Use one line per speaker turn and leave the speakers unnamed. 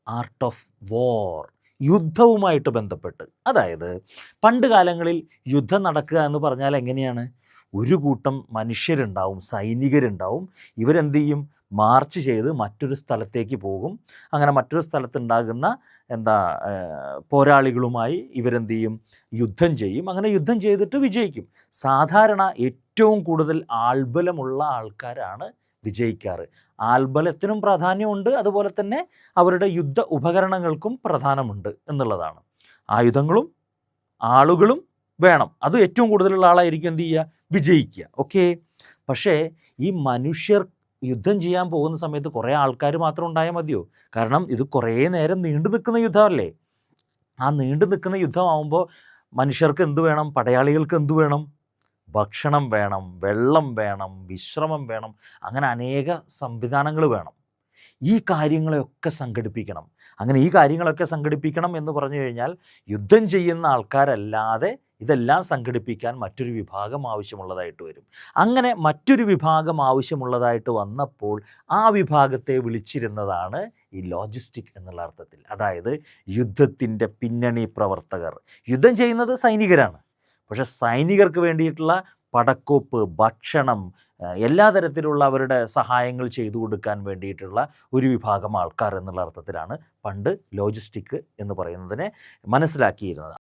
Art of വാർ, യുദ്ധവുമായിട്ട് ബന്ധപ്പെട്ട്. അതായത് പണ്ട് കാലങ്ങളിൽ യുദ്ധം നടക്കുക എന്ന് പറഞ്ഞാൽ എങ്ങനെയാണ്? ഒരു കൂട്ടം മനുഷ്യരുണ്ടാവും, സൈനികരുണ്ടാവും. ഇവരെന്ത് ചെയ്യും? മാർച്ച് ചെയ്ത് മറ്റൊരു സ്ഥലത്തേക്ക് പോകും. അങ്ങനെ മറ്റൊരു സ്ഥലത്തുണ്ടാകുന്ന പോരാളികളുമായി ഇവരെന്ത് ചെയ്യും? യുദ്ധം ചെയ്യും. അങ്ങനെ യുദ്ധം ചെയ്തിട്ട് വിജയിക്കും. സാധാരണ ഏറ്റവും കൂടുതൽ ആൾബലമുള്ള ആൾക്കാരാണ് വിജയിക്കാറ്. ആൾബലത്തിനും പ്രാധാന്യമുണ്ട്, അതുപോലെ തന്നെ അവരുടെ യുദ്ധ ഉപകരണങ്ങൾക്കും പ്രധാനമുണ്ട് എന്നുള്ളതാണ്. ആയുധങ്ങളും ആളുകളും വേണം. അത് ഏറ്റവും കൂടുതലുള്ള ആളായിരിക്കും എന്ത് ചെയ്യുക? വിജയിക്കുക. ഓക്കെ. പക്ഷേ ഈ മനുഷ്യർ യുദ്ധം ചെയ്യാൻ പോകുന്ന സമയത്ത് കുറേ ആൾക്കാർ മാത്രം ഉണ്ടായാൽ മതിയോ? കാരണം ഇത് കുറേ നേരം നീണ്ടു നിൽക്കുന്ന യുദ്ധമല്ലേ. ആ നീണ്ടു നിൽക്കുന്ന യുദ്ധമാകുമ്പോൾ മനുഷ്യർക്ക് എന്ത് വേണം? പടയാളികൾക്ക് എന്ത് വേണം? ഭക്ഷണം വേണം, വെള്ളം വേണം, വിശ്രമം വേണം, അങ്ങനെ അനേക സംവിധാനങ്ങൾ വേണം. ഈ കാര്യങ്ങളെയൊക്കെ സംഘടിപ്പിക്കണം. അങ്ങനെ ഈ കാര്യങ്ങളൊക്കെ സംഘടിപ്പിക്കണം എന്ന് പറഞ്ഞു കഴിഞ്ഞാൽ യുദ്ധം ചെയ്യുന്ന ആൾക്കാരല്ലാതെ ഇതെല്ലാം സംഘടിപ്പിക്കാൻ മറ്റൊരു വിഭാഗം ആവശ്യമുള്ളതായിട്ട് വരും. അങ്ങനെ മറ്റൊരു വിഭാഗം ആവശ്യമുള്ളതായിട്ട് വന്നപ്പോൾ ആ വിഭാഗത്തെ വിളിച്ചിരുന്നതാണ് ഈ ലോജിസ്റ്റിക് എന്നുള്ള അർത്ഥത്തിൽ. അതായത് യുദ്ധത്തിൻ്റെ പിന്നണി പ്രവർത്തകർ. യുദ്ധം ചെയ്യുന്നത് സൈനികരാണ്, പക്ഷേ സൈനികർക്ക് വേണ്ടിയിട്ടുള്ള പടക്കോപ്പ്, ഭക്ഷണം, എല്ലാ തരത്തിലുള്ള അവരുടെ സഹായങ്ങൾ ചെയ്തു കൊടുക്കാൻ വേണ്ടിയിട്ടുള്ള ഒരു വിഭാഗം ആൾക്കാർ എന്നുള്ള അർത്ഥത്തിലാണ് പണ്ട് ലോജിസ്റ്റിക് എന്ന് പറയുന്നതിനെ മനസ്സിലാക്കിയിരുന്നത്.